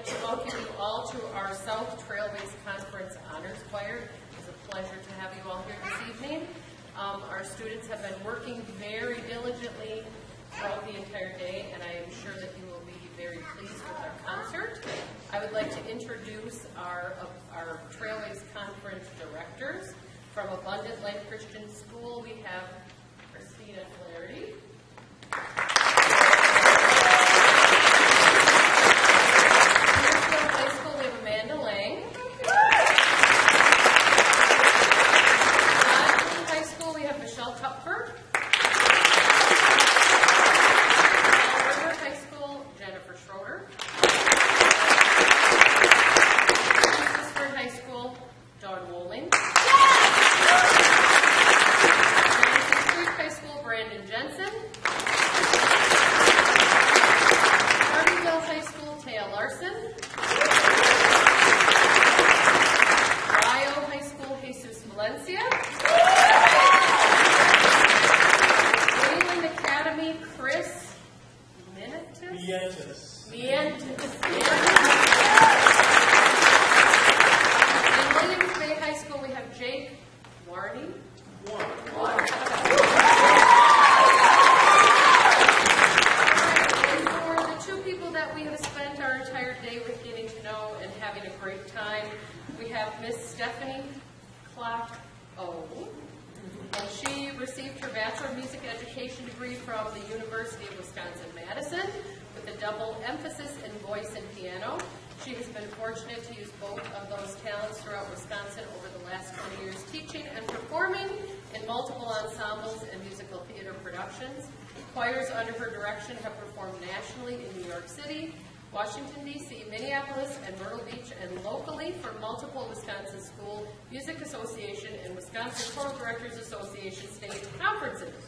like to welcome you all to our South Trailways Conference Honors Choir. It's a pleasure to have you all here this evening. Our students have been working very diligently throughout the entire day, and I am sure that you will be very pleased with our concert. I would like to introduce our Trailways Conference directors. From Abundant Life Christian School, we have Christina Flaherty. High School, we have Amanda Lang. High School, we have Michelle Tupfer. River High School, Jennifer Schroeder. Eastford High School, Dawn Woling. Creek High School, Brandon Jensen. Hardyville High School, Taya Larson. Rio High School, Jesus Valencia. Wayland Academy, Chris Mientis. In Williams Bay High School, we have Jake Warney. And for the two people that we have spent our entire day with getting to know and having a great time, we have Miss Stephanie Clark-O. And she received her Bachelor of Music Education degree from the University of Wisconsin-Madison with a double emphasis in voice and piano. She has been fortunate to use both of those talents throughout Wisconsin over the last 20 years, teaching and performing in multiple ensembles and musical theater productions. Choirs under her direction have performed nationally in New York City, Washington, D.C., Minneapolis, and Myrtle Beach, and locally for multiple Wisconsin School Music Association and Wisconsin Choral Directors Association state conferences.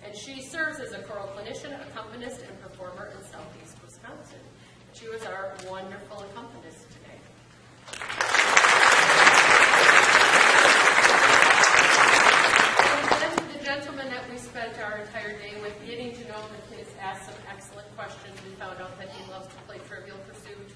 And she serves as a choral clinician, accompanist, and performer in Southeast Wisconsin. She was our wonderful accompanist today. And then the gentleman that we spent our entire day with, getting to know him, and please ask some excellent questions. We found out that he loves to play Trivial Pursuit.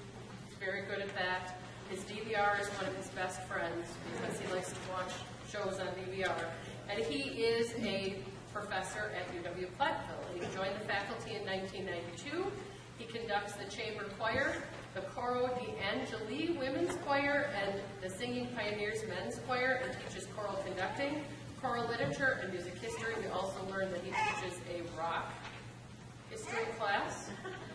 He's very good at that. His DVR is one of his best friends because he likes to watch shows on DVR. And he is a professor at UW-Platteville. He joined the faculty in 1992. He conducts the chamber choir, the Coro di Angeli Women's Choir, and the Singing Pioneers Men's Choir, and teaches choral conducting, choral literature, and music history. We also learned that he teaches a rock history class.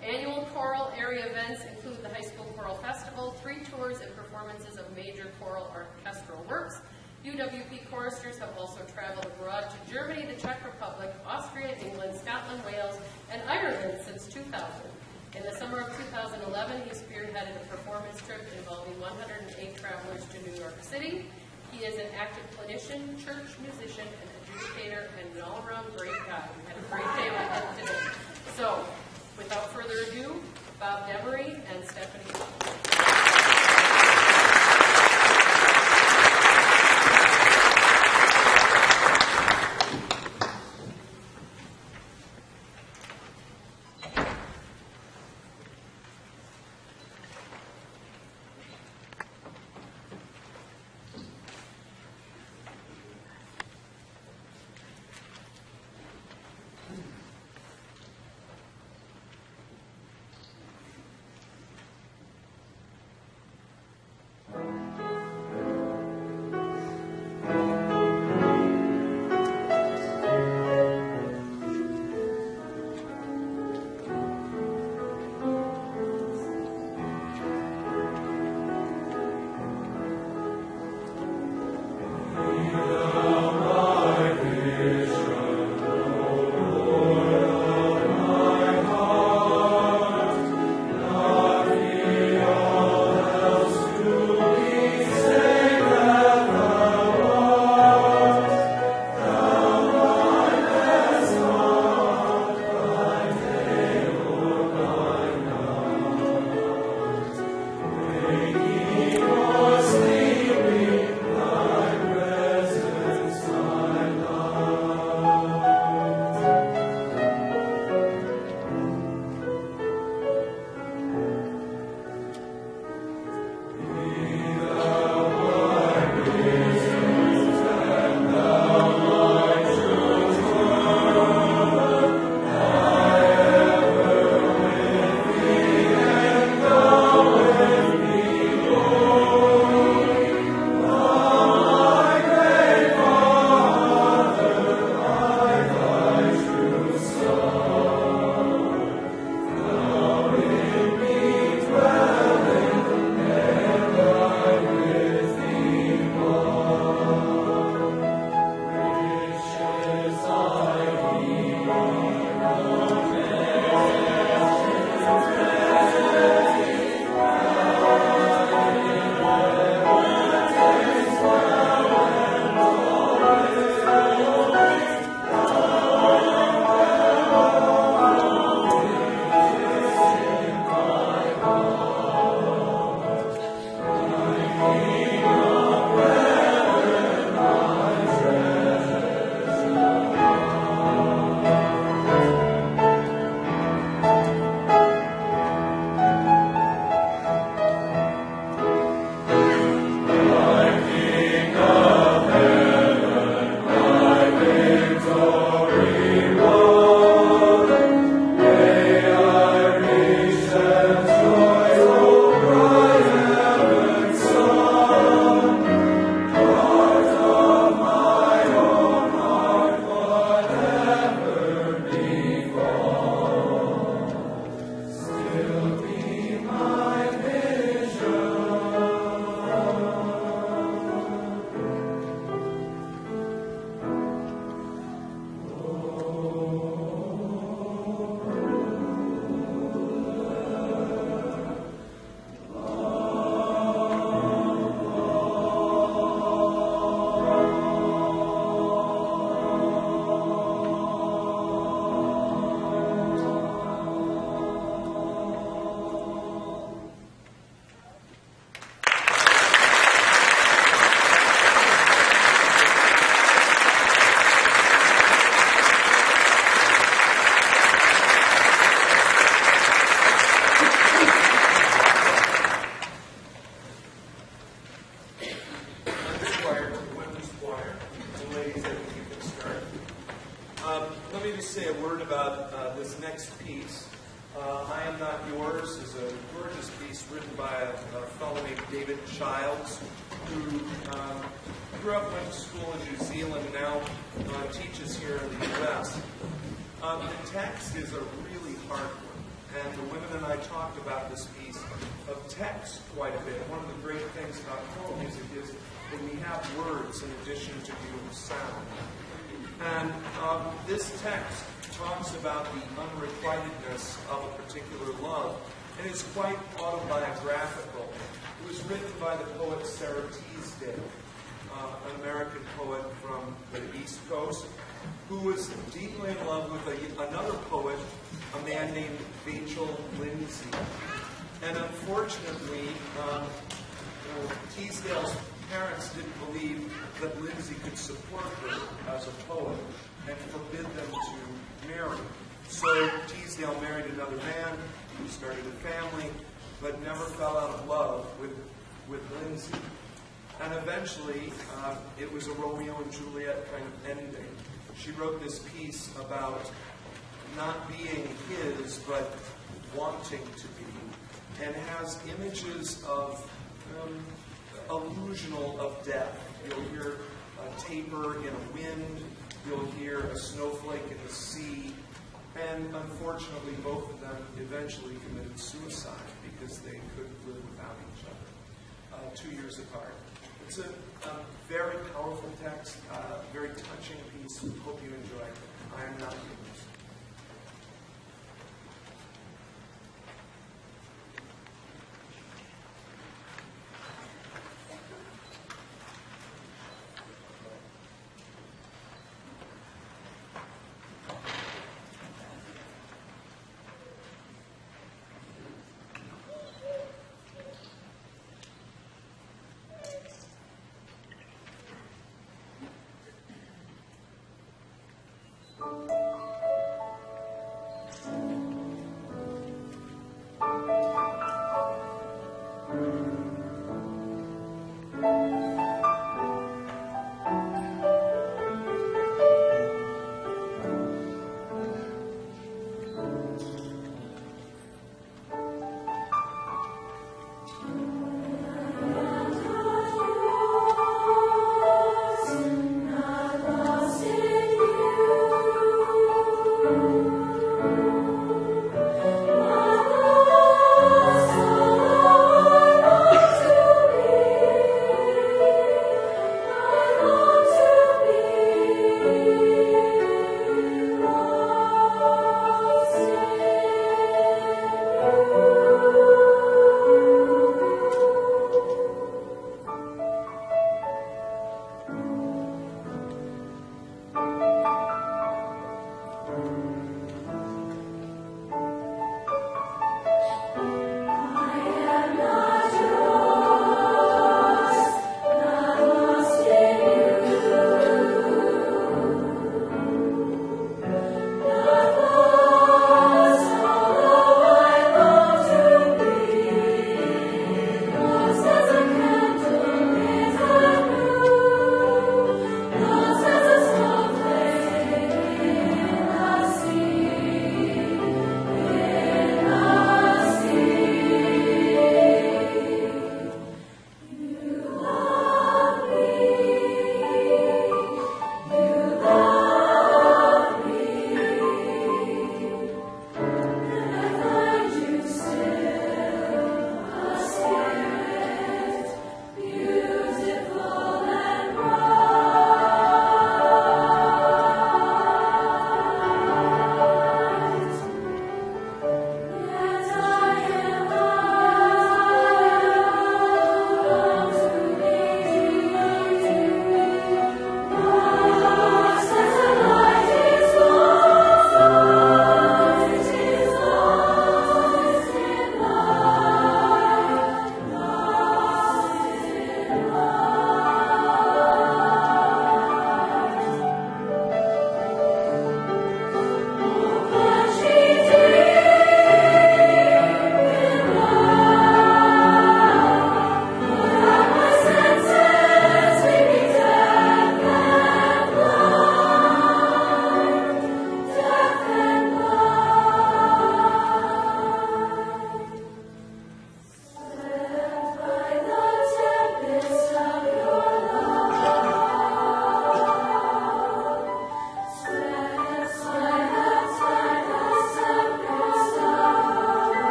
Annual choral area events include the High School Choral Festival, 3 tours and performances of major choral orchestral works. UWP choristers have also traveled abroad to Germany, the Czech Republic, Austria, England, Scotland, Wales, and Ireland since 2000. In the summer of 2011, he spearheaded a performance trip involving 108 travelers to New York City. He is an active clinician, church musician, and educator, and an all-around great guy. We had a great day with him today. So, without further ado, Bob Demery and Stephanie Clark. say a word about this next piece. I Am Not Yours is a gorgeous piece written by a fellow named David Childs, who grew up, went to school in New Zealand, and now teaches here in the U.S. The text is a really hard one, and the women and I talked about this piece of text quite a bit. One of the great things about choral music is that we have words in addition to doing sound. And this text talks about the unrequitedness of a particular love, and it's quite autobiographical. It was written by the poet Sarah Teasdale, an American poet from the East Coast, who was deeply in love with another poet, a man named Vachel Lindsay. And unfortunately, Teasdale's parents didn't believe that Lindsay could support her as a poet and forbid them to marry. So Teasdale married another man, who started a family, but never fell out of love with Lindsay. And eventually, it was a Romeo and Juliet kind of ending. She wrote this piece about not being his, but wanting to be, and has images of illusional of death. You'll hear a taper in a wind, you'll hear a snowflake in the sea, and unfortunately both of them eventually committed suicide because they couldn't live without each other, 2 years apart. It's a very powerful text, very touching piece. Hope you enjoy it. I Am Not Yours.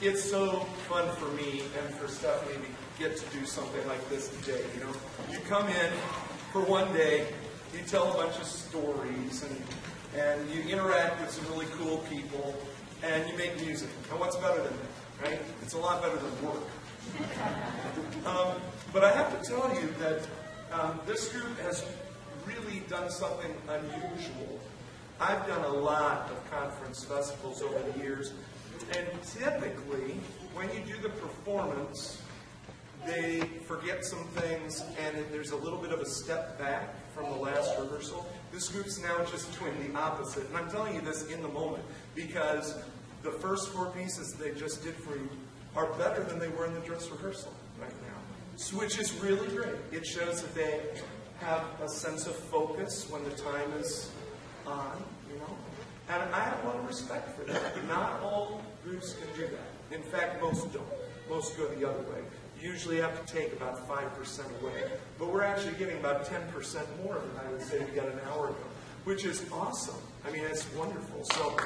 it's so fun for me and for Stephanie to get to do something like this today. You know, you come in for one day, you tell a bunch of stories, and you interact with some really cool people, and you make music. And what's better than that, right? It's a lot better than work. But I have to tell you that this group has really done something unusual. I've done a lot of conference festivals over the years, and typically, when you do the performance, they forget some things, and there's a little bit of a step back from the last rehearsal. This group's now just doing the opposite, and I'm telling you this in the moment, because the first 4 pieces they just did for you are better than they were in the dress rehearsal right now, which is really great. It shows that they have a sense of focus when the time is on, you know. And I have a lot of respect for that. Not all groups can do that. In fact, most don't. Most go the other way. You usually have to take about 5% away. But we're actually getting about 10% more than I would say we got an hour ago, which is awesome. I mean, it's wonderful. So.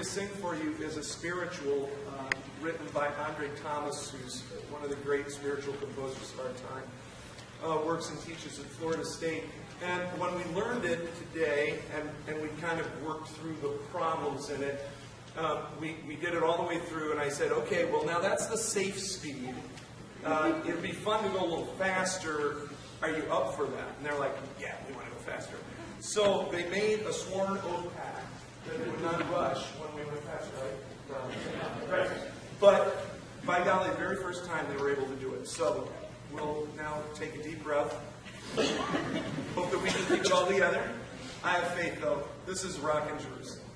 Sing for you is a spiritual written by Andre Thomas, who's one of the great spiritual composers of our time. Works and teaches at Florida State. And when we learned it today, and we kind of worked through the problems in it, we did it all the way through, and I said, okay, well now that's the safe speed. It'd be fun to go a little faster. Are you up for that? And they're like, yeah, we want to go faster. So they made a sworn oath pact that they would not rush when we went fast, right? Right. But by golly, the very first time they were able to do it. So we'll now take a deep breath. Hope that we can keep it all together. I have faith, though. This is rockin' Jerusalem.